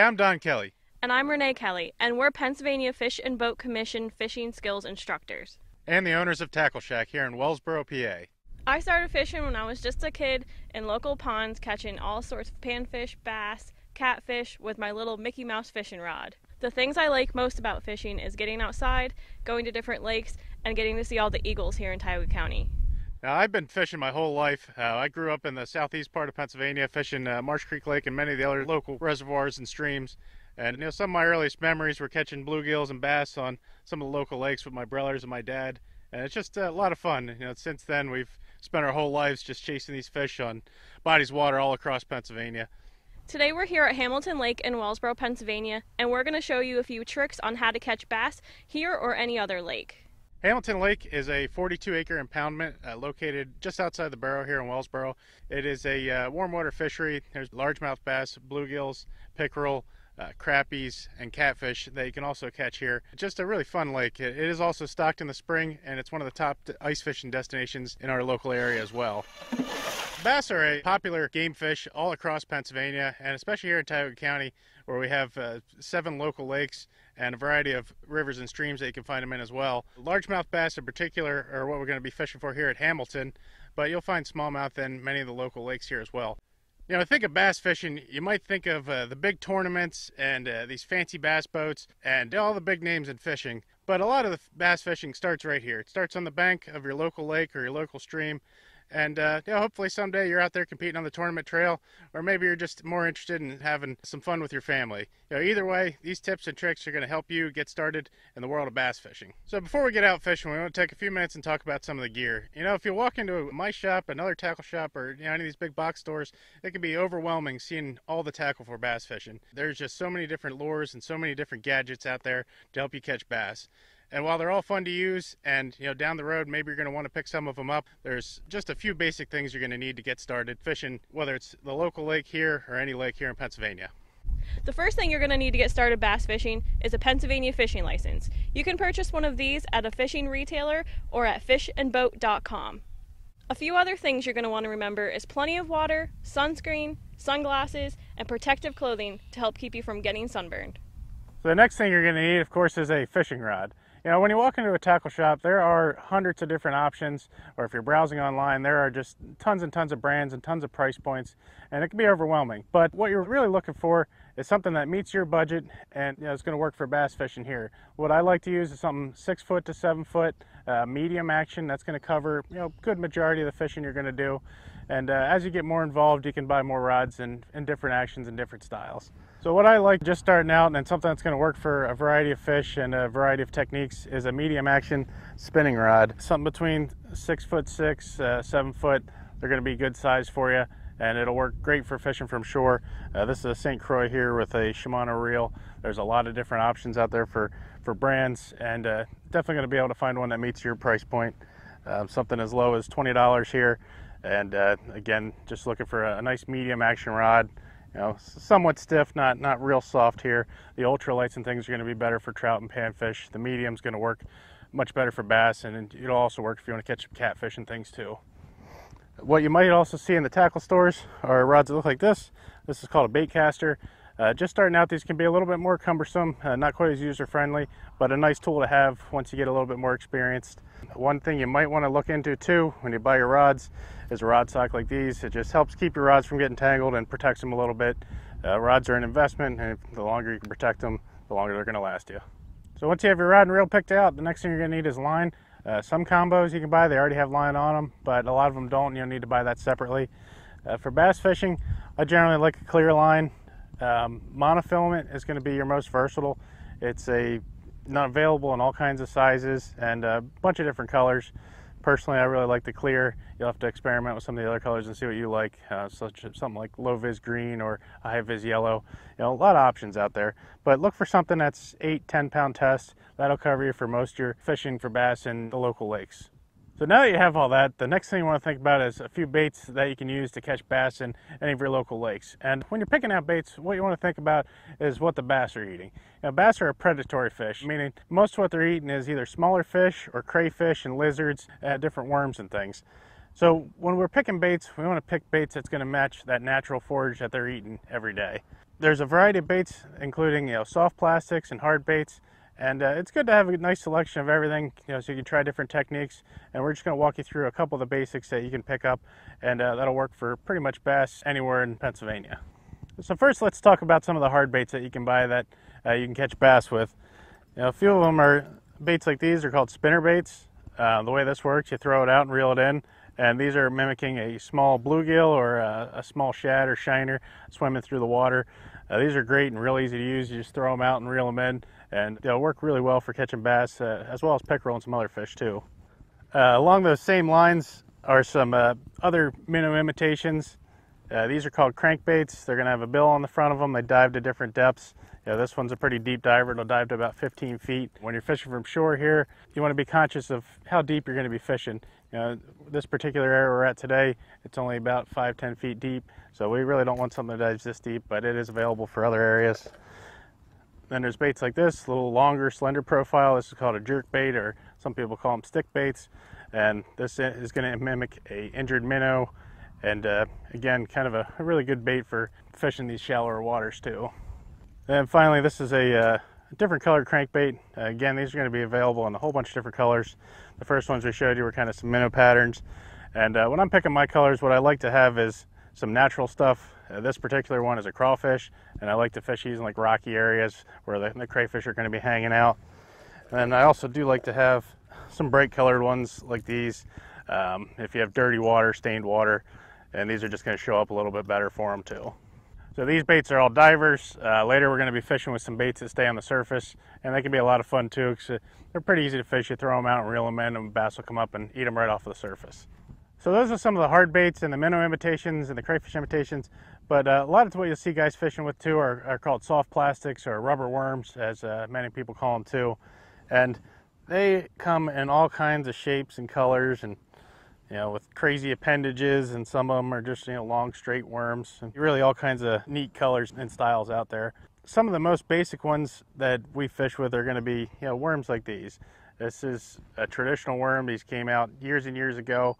I'm Don Kelly. And I'm Renee Kelly, and we're Pennsylvania Fish and Boat Commission fishing skills instructors. And the owners of Tackle Shack here in Wellsboro, PA. I started fishing when I was just a kid in local ponds, catching all sorts of panfish, bass, catfish with my little Mickey Mouse fishing rod. The things I like most about fishing is getting outside, going to different lakes, and getting to see all the eagles here in Tioga County. Now, I've been fishing my whole life. I grew up in the southeast part of Pennsylvania, fishing Marsh Creek Lake and many of the other local reservoirs and streams. And some of my earliest memories were catching bluegills and bass on some of the local lakes with my brothers and my dad. And it's just a lot of fun. Since then we've spent our whole lives just chasing these fish on bodies of water all across Pennsylvania. Today we're here at Hamilton Lake in Wellsboro, Pennsylvania, and we're going to show you a few tricks on how to catch bass here or any other lake. Hamilton Lake is a 42-acre impoundment located just outside the borough here in Wellsboro. It is a warm water fishery. There's largemouth bass, bluegills, pickerel, crappies, and catfish that you can also catch here. Just a really fun lake. It is also stocked in the spring, and it's one of the top ice fishing destinations in our local area as well. Bass are a popular game fish all across Pennsylvania, and especially here in Tioga County, where we have 7 local lakes and a variety of rivers and streams that you can find them in as well. Largemouth bass in particular are what we're going to be fishing for here at Hamilton, but you'll find smallmouth in many of the local lakes here as well. Think of bass fishing, you might think of the big tournaments and these fancy bass boats and all the big names in fishing, but a lot of the bass fishing starts right here. It starts on the bank of your local lake or your local stream. And hopefully someday you're out there competing on the tournament trail, or maybe you're just more interested in having some fun with your family. Either way, these tips and tricks are going to help you get started in the world of bass fishing. So before we get out fishing, we want to take a few minutes and talk about some of the gear. If you walk into my shop, another tackle shop, or any of these big box stores, it can be overwhelming seeing all the tackle for bass fishing. There's just so many different lures and so many different gadgets out there to help you catch bass. And while they're all fun to use, and down the road maybe you're going to want to pick some of them up, there's just a few basic things you're going to need to get started fishing, whether it's the local lake here or any lake here in Pennsylvania. The first thing you're going to need to get started bass fishing is a Pennsylvania fishing license. You can purchase one of these at a fishing retailer or at fishandboat.com. A few other things you're going to want to remember is plenty of water, sunscreen, sunglasses, and protective clothing to help keep you from getting sunburned. So the next thing you're going to need, of course, is a fishing rod. When you walk into a tackle shop, there are hundreds of different options, or if you're browsing online, there are just tons and tons of brands and tons of price points, and it can be overwhelming. But what you're really looking for is something that meets your budget and it's going to work for bass fishing here. What I like to use is something 6 foot to 7 foot, medium action. That's going to cover good majority of the fishing you're going to do. And as you get more involved, you can buy more rods in different actions and different styles. So what I like just starting out, and something that's going to work for a variety of fish and a variety of techniques, is a medium action spinning rod. Something between 6'6", 7 foot. They're going to be good size for you, and it'll work great for fishing from shore. This is a St. Croix here with a Shimano reel. There's a lot of different options out there for brands, and definitely going to be able to find one that meets your price point. Something as low as $20 here, and again, just looking for a nice medium action rod. Somewhat stiff, not real soft here. The ultralights and things are going to be better for trout and panfish. The medium's going to work much better for bass, and it'll also work if you want to catch some catfish and things too. What you might also see in the tackle stores are rods that look like this. This is called a bait caster. Just starting out, these can be a little bit more cumbersome, not quite as user-friendly, but a nice tool to have once you get a little bit more experienced. One thing you might want to look into too when you buy your rods is a rod sock like these. It just helps keep your rods from getting tangled and protects them a little bit. Rods are an investment, and the longer you can protect them, the longer they're going to last you. So once you have your rod and reel picked out, the next thing you're going to need is line. Some combos you can buy, they already have line on them, but a lot of them don't. You'll need to buy that separately. For bass fishing, I generally like a clear line. Monofilament is going to be your most versatile. It's not available in all kinds of sizes and a bunch of different colors. Personally, I really like the clear. You'll have to experiment with some of the other colors and see what you like, such as something like low vis green or a high vis yellow. A lot of options out there, but look for something that's 8-10 pound test. That'll cover you for most of your fishing for bass in the local lakes. So now that you have all that, the next thing you want to think about is a few baits that you can use to catch bass in any of your local lakes. And when you're picking out baits, what you want to think about is what the bass are eating. Bass are a predatory fish, meaning most of what they're eating is either smaller fish or crayfish and lizards, different worms and things. So when we're picking baits, we want to pick baits that's going to match that natural forage that they're eating every day. There's a variety of baits, including soft plastics and hard baits, and it's good to have a nice selection of everything, so you can try different techniques. And we're just going to walk you through a couple of the basics that you can pick up, and that'll work for pretty much bass anywhere in Pennsylvania. So first, let's talk about some of the hard baits that you can buy that you can catch bass with. A few of them are baits like these. Are called spinner baits. The way this works, you throw it out and reel it in. And these are mimicking a small bluegill or a small shad or shiner swimming through the water. These are great and real easy to use. You just throw them out and reel them in, and they'll work really well for catching bass, as well as pickerel and some other fish too. Along those same lines are some other minnow imitations. These are called crankbaits. They're going to have a bill on the front of them. They dive to different depths. This one's a pretty deep diver. It'll dive to about 15 feet. When you're fishing from shore here, you want to be conscious of how deep you're going to be fishing. This particular area we're at today, it's only about 5-10 feet deep, so we really don't want something that dives this deep, but it is available for other areas. Then there's baits like this, a little longer, slender profile. This is called a jerk bait, or some people call them stick baits, and this is going to mimic a injured minnow, and again, kind of a really good bait for fishing these shallower waters too. And finally, this is a different colored crankbait. Again, these are going to be available in a whole bunch of different colors. The first ones we showed you were kind of some minnow patterns. And when I'm picking my colors, what I like to have is some natural stuff. This particular one is a crawfish, and I like to fish these in like rocky areas where the crayfish are going to be hanging out. And I also do like to have some bright colored ones like these. If you have dirty water, stained water, and these are just going to show up a little bit better for them too. So these baits are all divers. Later we're going to be fishing with some baits that stay on the surface, and they can be a lot of fun too, because they're pretty easy to fish. You throw them out and reel them in, and bass will come up and eat them right off of the surface. So those are some of the hard baits and the minnow imitations and the crayfish imitations, but a lot of what you'll see guys fishing with too are called soft plastics or rubber worms, as many people call them too. And they come in all kinds of shapes and colors, and with crazy appendages, and some of them are just long straight worms, and really all kinds of neat colors and styles out there. Some of the most basic ones that we fish with are going to be worms like these. This is a traditional worm. These came out years and years ago,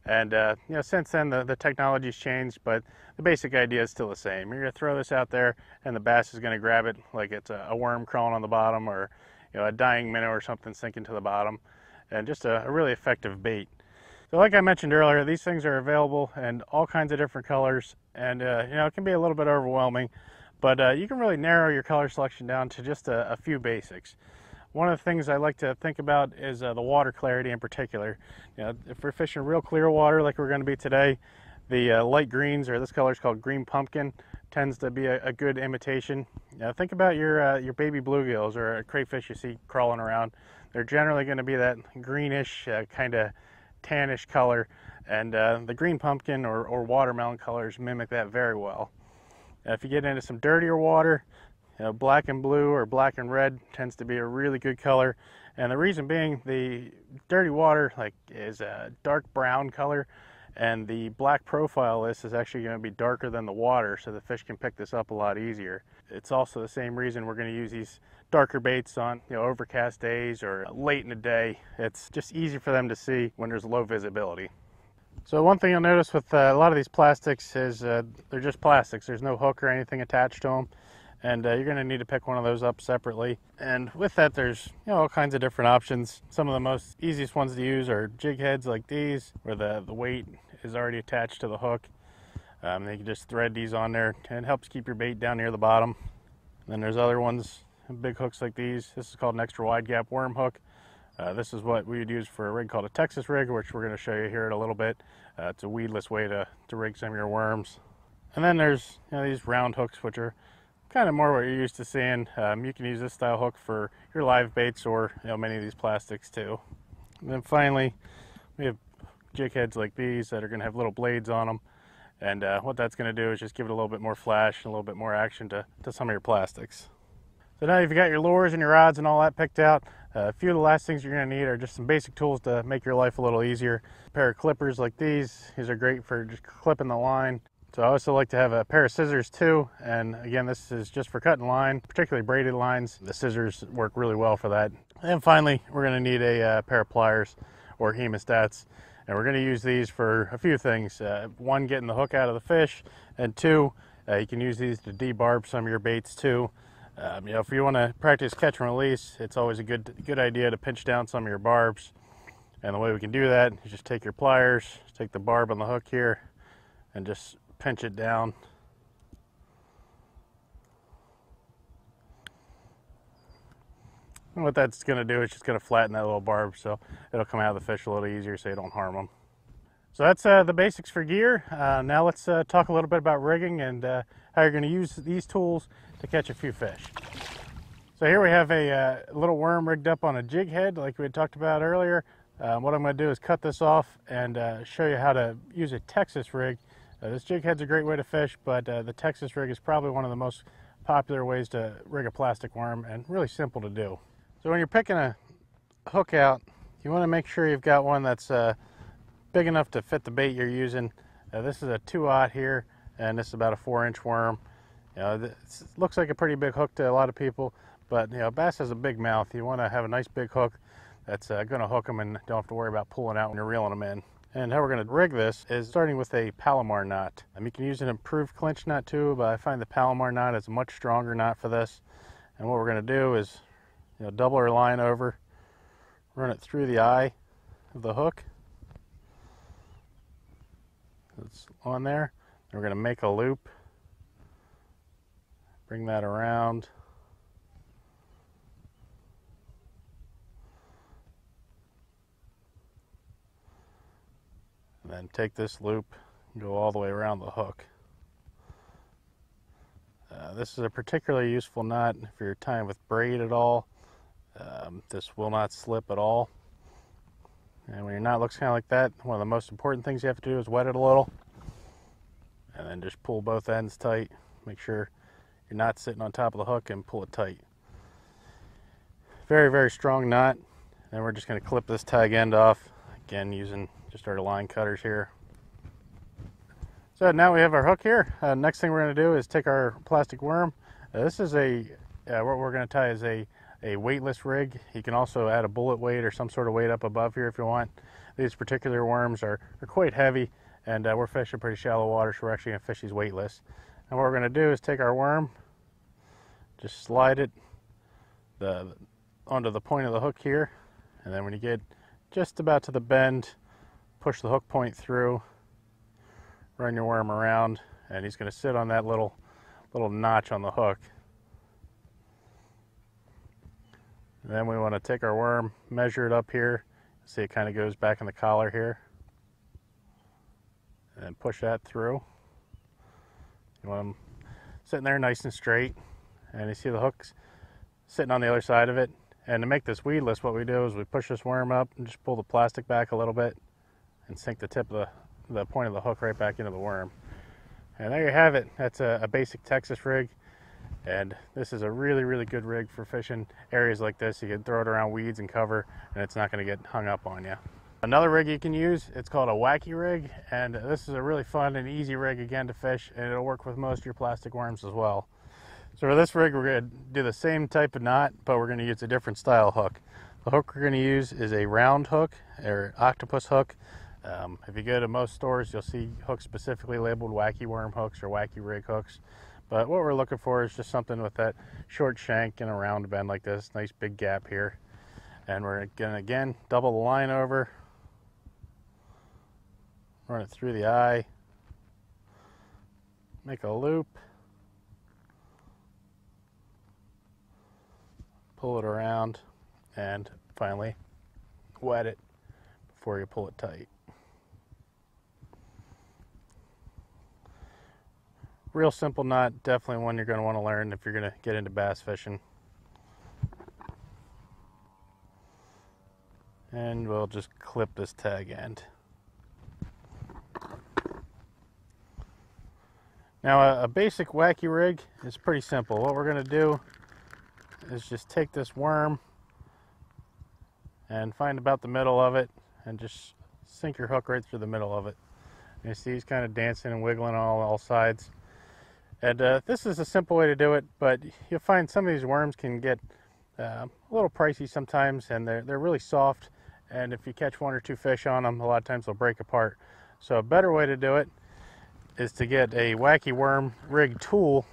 and since then the technology's changed, but the basic idea is still the same. You're going to throw this out there, and the bass is going to grab it like it's a worm crawling on the bottom, or a dying minnow or something sinking to the bottom, and just a really effective bait. So like I mentioned earlier, these things are available in all kinds of different colors, and it can be a little bit overwhelming, but you can really narrow your color selection down to just a few basics. One of the things I like to think about is the water clarity in particular. If we're fishing real clear water like we're going to be today, the light greens, or this color is called green pumpkin, tends to be a good imitation. Think about your baby bluegills or a crayfish you see crawling around. They're generally going to be that greenish kind of tannish color, and the green pumpkin or watermelon colors mimic that very well. If you get into some dirtier water, black and blue or black and red tends to be a really good color, and the reason being, the dirty water is a dark brown color, and the black profile of this is actually going to be darker than the water, so the fish can pick this up a lot easier. It's also the same reason we're going to use these darker baits on overcast days or late in the day. It's just easy for them to see when there's low visibility. So one thing you'll notice with a lot of these plastics is they're just plastics. There's no hook or anything attached to them, and you're going to need to pick one of those up separately. And with that, there's all kinds of different options. Some of the most easiest ones to use are jig heads like these, where the weight is already attached to the hook. You can just thread these on there, and it helps keep your bait down near the bottom. And then there's other ones, big hooks like these. This is called an extra wide gap worm hook. This is what we would use for a rig called a Texas rig, which we're going to show you here in a little bit. It's a weedless way to rig some of your worms. And then there's these round hooks, which are kind of more what you're used to seeing. You can use this style hook for your live baits, or many of these plastics too. And then finally, we have jig heads like these that are going to have little blades on them. And what that's going to do is just give it a little bit more flash and a little bit more action to some of your plastics. So now you've got your lures and your rods and all that picked out. A few of the last things you're going to need are just some basic tools to make your life a little easier. A pair of clippers like these. These are great for just clipping the line. So I also like to have a pair of scissors too, and again, this is just for cutting line, particularly braided lines. The scissors work really well for that. And finally, we're going to need a pair of pliers or hemostats, and we're going to use these for a few things. One, getting the hook out of the fish, and two, You can use these to debarb some of your baits too. You know, if you want to practice catch and release, it's always a good idea to pinch down some of your barbs. And the way we can do that is just take your pliers, take the barb on the hook here, and just pinch it down. And what that's going to do is just going to flatten that little barb so it'll come out of the fish a little easier so you don't harm them. So that's the basics for gear. Now let's talk a little bit about rigging and how you're going to use these tools to catch a few fish. So here we have a little worm rigged up on a jig head like we had talked about earlier. What I'm going to do is cut this off and show you how to use a Texas rig. This jig head's a great way to fish, but the Texas rig is probably one of the most popular ways to rig a plastic worm and really simple to do. So when you're picking a hook out, you want to make sure you've got one that's big enough to fit the bait you're using. This is a 2/0 here, and this is about a 4-inch worm. You know, this looks like a pretty big hook to a lot of people, but you know, bass has a big mouth. You want to have a nice big hook that's going to hook them and don't have to worry about pulling out when you're reeling them in. And how we're going to rig this is starting with a Palomar knot. You can use an improved clinch knot too, but I find the Palomar knot is a much stronger knot for this. And what we're going to do is, you know, double our line over, run it through the eye of the hook. It's on there. Then we're going to make a loop, bring that around, and then take this loop and go all the way around the hook. This is a particularly useful knot if you're tying with braid at all. This will not slip at all. And when your knot looks kind of like that, one of the most important things you have to do is wet it a little. And then just pull both ends tight. Make sure your knot's sitting on top of the hook and pull it tight. Very, very strong knot. Then we're just going to clip this tag end off, again using just our line cutters here. So now we have our hook here. Next thing we're going to do is take our plastic worm. This is what we're going to tie is a weightless rig. You can also add a bullet weight or some sort of weight up above here if you want. These particular worms are quite heavy, and we're fishing pretty shallow water, so we're actually going to fish these weightless. And what we're going to do is take our worm, just slide it onto the point of the hook here, and then when you get just about to the bend, push the hook point through, run your worm around, and he's going to sit on that little notch on the hook. And then we want to take our worm, measure it up here, see it kind of goes back in the collar here, and then push that through. You want them sitting there nice and straight, and you see the hooks sitting on the other side of it. And to make this weedless, what we do is we push this worm up and just pull the plastic back a little bit and sink the tip of the point of the hook right back into the worm. And there you have it. That's a basic Texas rig. And this is a really, really good rig for fishing areas like this. You can throw it around weeds and cover, and it's not going to get hung up on you. Another rig you can use, it's called a Wacky Rig, and this is a really fun and easy rig again to fish, and it'll work with most of your plastic worms as well. So for this rig, we're going to do the same type of knot, but we're going to use a different style hook. The hook we're going to use is a round hook, or octopus hook. If you go to most stores, you'll see hooks specifically labeled Wacky Worm hooks or Wacky Rig hooks. But what we're looking for is just something with that short shank and a round bend like this, nice big gap here. And we're going to, again, double the line over, run it through the eye, make a loop, pull it around, and finally wet it before you pull it tight. Real simple knot, definitely one you're going to want to learn if you're going to get into bass fishing. And we'll just clip this tag end. Now a basic Wacky Rig is pretty simple. What we're going to do is just take this worm and find about the middle of it and just sink your hook right through the middle of it. And you see he's kind of dancing and wiggling on all sides. And this is a simple way to do it, but you'll find some of these worms can get a little pricey sometimes, and they're really soft, and if you catch one or two fish on them, a lot of times they'll break apart. So a better way to do it is to get a Wacky Worm rig tool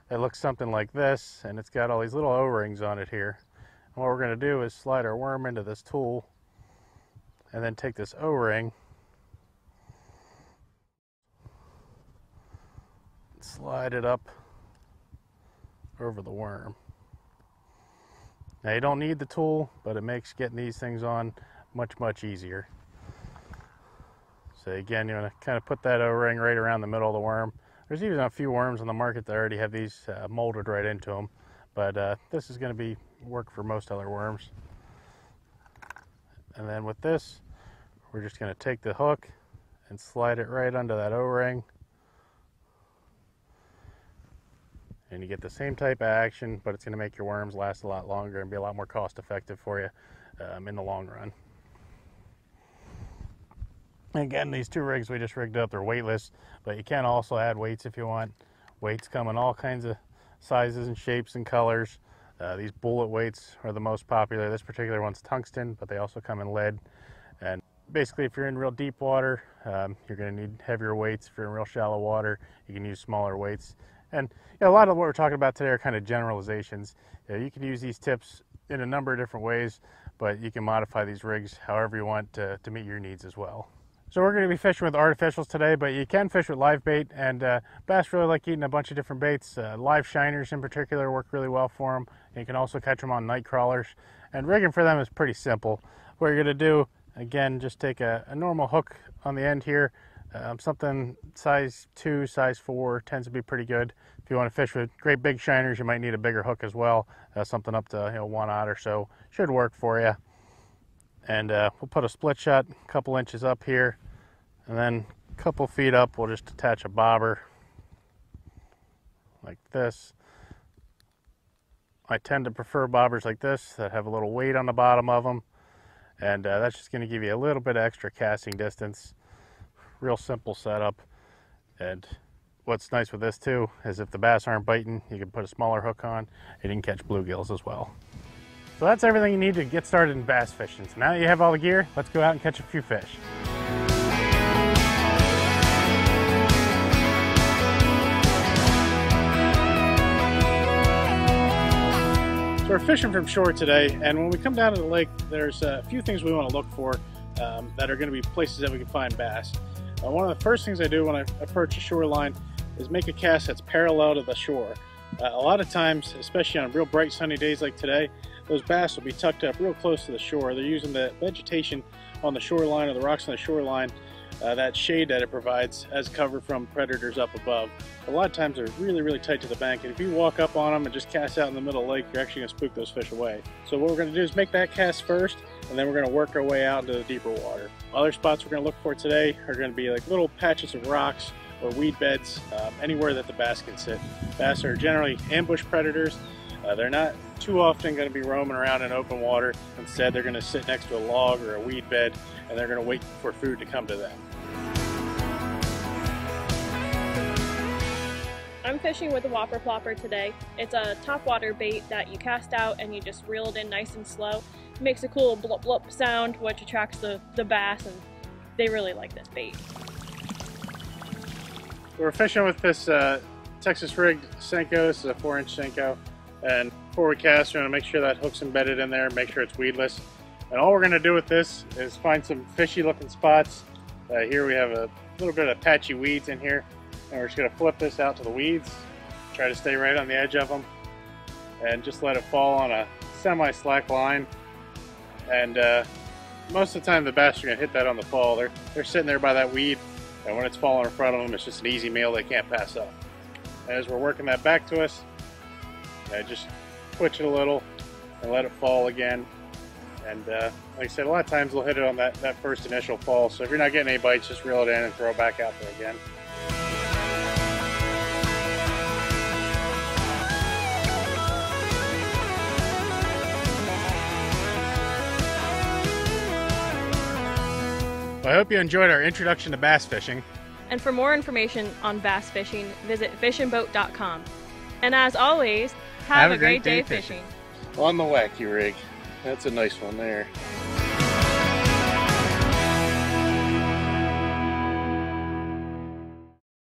that looks something like this, and it's got all these little O-rings on it here. And what we're going to do is slide our worm into this tool and then take this O-ring, slide it up over the worm. Now you don't need the tool, but it makes getting these things on much easier. So again, you want to kind of put that O-ring right around the middle of the worm. There's even a few worms on the market that already have these molded right into them, but this is going to work for most other worms. And then with this, we're just going to take the hook and slide it right under that O-ring. And you get the same type of action, but it's going to make your worms last a lot longer and be a lot more cost effective for you in the long run. Again, these two rigs we just rigged up, they're weightless, but you can also add weights if you want. Weights come in all kinds of sizes and shapes and colors. These bullet weights are the most popular. This particular one's tungsten, but they also come in lead. And basically, if you're in real deep water, you're going to need heavier weights. If you're in real shallow water, you can use smaller weights. And a lot of what we're talking about today are kind of generalizations. You can use these tips in a number of different ways, but you can modify these rigs however you want to meet your needs as well. So we're going to be fishing with artificials today, but you can fish with live bait, and bass really like eating a bunch of different baits. Live shiners in particular work really well for them. You can also catch them on night crawlers, and rigging for them is pretty simple. What you're going to do, again, just take a normal hook on the end here. Something size 2, size 4 tends to be pretty good. If you want to fish with great big shiners, you might need a bigger hook as well. Something up to 1/0 or so should work for you. And we'll put a split shot a couple inches up here, and then a couple feet up we'll just attach a bobber like this. I tend to prefer bobbers like this that have a little weight on the bottom of them, and that's just going to give you a little bit of extra casting distance. Real simple setup. And what's nice with this too is if the bass aren't biting, you can put a smaller hook on and you can catch bluegills as well. So that's everything you need to get started in bass fishing. So now that you have all the gear, let's go out and catch a few fish. So we're fishing from shore today, and when we come down to the lake, there's a few things we want to look for that are going to be places that we can find bass. One of the first things I do when I approach a shoreline is make a cast that's parallel to the shore. A lot of times, especially on real bright sunny days like today, those bass will be tucked up real close to the shore. They're using the vegetation on the shoreline or the rocks on the shoreline, that shade that it provides as cover from predators up above. A lot of times they're really tight to the bank, and if you walk up on them and just cast out in the middle of the lake, you're actually going to spook those fish away. So what we're going to do is make that cast first, and then we're going to work our way out into the deeper water. Other spots we're going to look for today are going to be like little patches of rocks or weed beds, anywhere that the bass can sit. Bass are generally ambush predators. They're not too often going to be roaming around in open water. Instead, they're going to sit next to a log or a weed bed, and they're going to wait for food to come to them. I'm fishing with a whopper plopper today. It's a topwater bait that you cast out and you just reel it in nice and slow. It makes a cool blop blop sound, which attracts the bass, and they really like this bait. We're fishing with this Texas Rig Cinco. This is a 4-inch Cinco. And before we cast, we're going to make sure that hook's embedded in there, make sure it's weedless. And all we're going to do with this is find some fishy looking spots. Here we have a little bit of patchy weeds in here. And we're just going to flip this out to the weeds, try to stay right on the edge of them, and just let it fall on a semi-slack line. And most of the time the bass are going to hit that on the fall. They're sitting there by that weed, and when it's falling in front of them, it's just an easy meal they can't pass up. And as we're working that back to us, just twitch it a little and let it fall again. And like I said, a lot of times they'll hit it on that first initial fall. So if you're not getting any bites, just reel it in and throw it back out there again. I hope you enjoyed our introduction to bass fishing. And for more information on bass fishing, visit fishandboat.com. And as always, have a great day fishing. On the Wacky Rig. That's a nice one there.